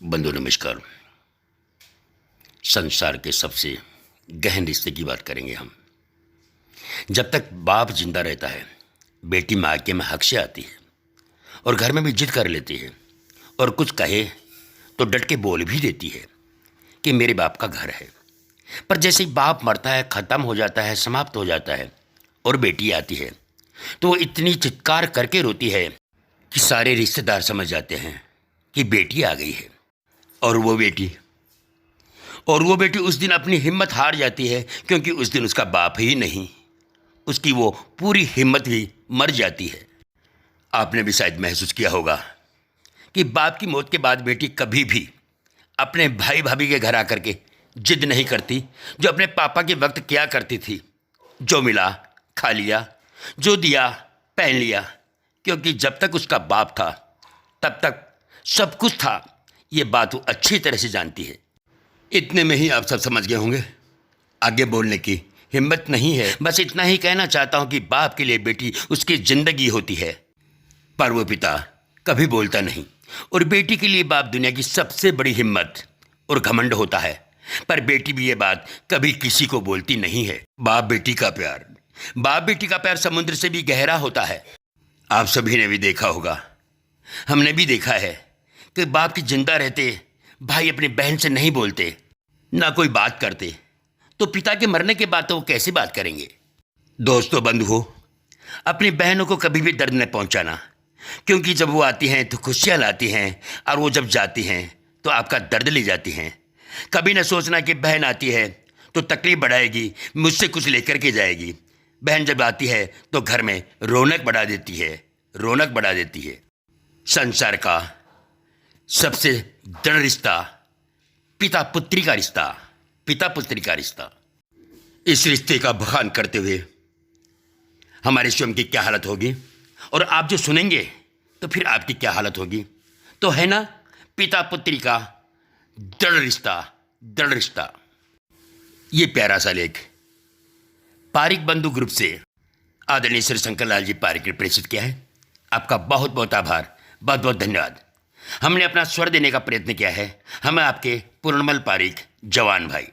बंधु नमस्कार। संसार के सबसे गहन रिश्ते की बात करेंगे हम। जब तक बाप जिंदा रहता है, बेटी मायके में हक से आती है और घर में भी जिद कर लेती है और कुछ कहे तो डट के बोल भी देती है कि मेरे बाप का घर है। पर जैसे ही बाप मरता है, ख़त्म हो जाता है, समाप्त हो जाता है और बेटी आती है तो वो इतनी चित्कार करके रोती है कि सारे रिश्तेदार समझ जाते हैं कि बेटी आ गई है। और वो बेटी उस दिन अपनी हिम्मत हार जाती है, क्योंकि उस दिन उसका बाप ही नहीं, उसकी वो पूरी हिम्मत भी मर जाती है। आपने भी शायद महसूस किया होगा कि बाप की मौत के बाद बेटी कभी भी अपने भाई भाभी के घर आकर के जिद नहीं करती, जो अपने पापा के वक्त क्या करती थी। जो मिला खा लिया, जो दिया पहन लिया, क्योंकि जब तक उसका बाप था तब तक सब कुछ था। ये बात वो अच्छी तरह से जानती है। इतने में ही आप सब समझ गए होंगे, आगे बोलने की हिम्मत नहीं है। बस इतना ही कहना चाहता हूं कि बाप के लिए बेटी उसकी जिंदगी होती है, पर वो पिता कभी बोलता नहीं। और बेटी के लिए बाप दुनिया की सबसे बड़ी हिम्मत और घमंड होता है, पर बेटी भी ये बात कभी किसी को बोलती नहीं है। बाप बेटी का प्यार समुद्र से भी गहरा होता है। आप सभी ने भी देखा होगा, हमने भी देखा है कि बाप की जिंदा रहते भाई अपनी बहन से नहीं बोलते, ना कोई बात करते, तो पिता के मरने के बाद तो वो कैसे बात करेंगे। दोस्तों, बंधुओं, अपनी बहनों को कभी भी दर्द न पहुंचाना, क्योंकि जब वो आती हैं तो खुशियां लाती हैं और वो जब जाती हैं तो आपका दर्द ले जाती हैं। कभी न सोचना कि बहन आती है तो तकलीफ बढ़ाएगी, मुझसे कुछ लेकर के जाएगी। बहन जब आती है तो घर में रौनक बढ़ा देती है। संसार का सबसे दृढ़ रिश्ता पिता पुत्री का रिश्ता। इस रिश्ते का बखान करते हुए हमारे स्वयं की क्या हालत होगी, और आप जो सुनेंगे तो फिर आपकी क्या हालत होगी। तो है ना, पिता पुत्री का दृढ़ रिश्ता। ये प्यारा सा लेख पारिक बंधु ग्रुप से आदरणीय श्री शंकर लाल जी पारिक ने प्रेषित किया है। आपका बहुत बहुत आभार, बहुत बहुत धन्यवाद। हमने अपना स्वर देने का प्रयत्न किया है। हम आपके पूर्णमल पारिक, जवान भाई।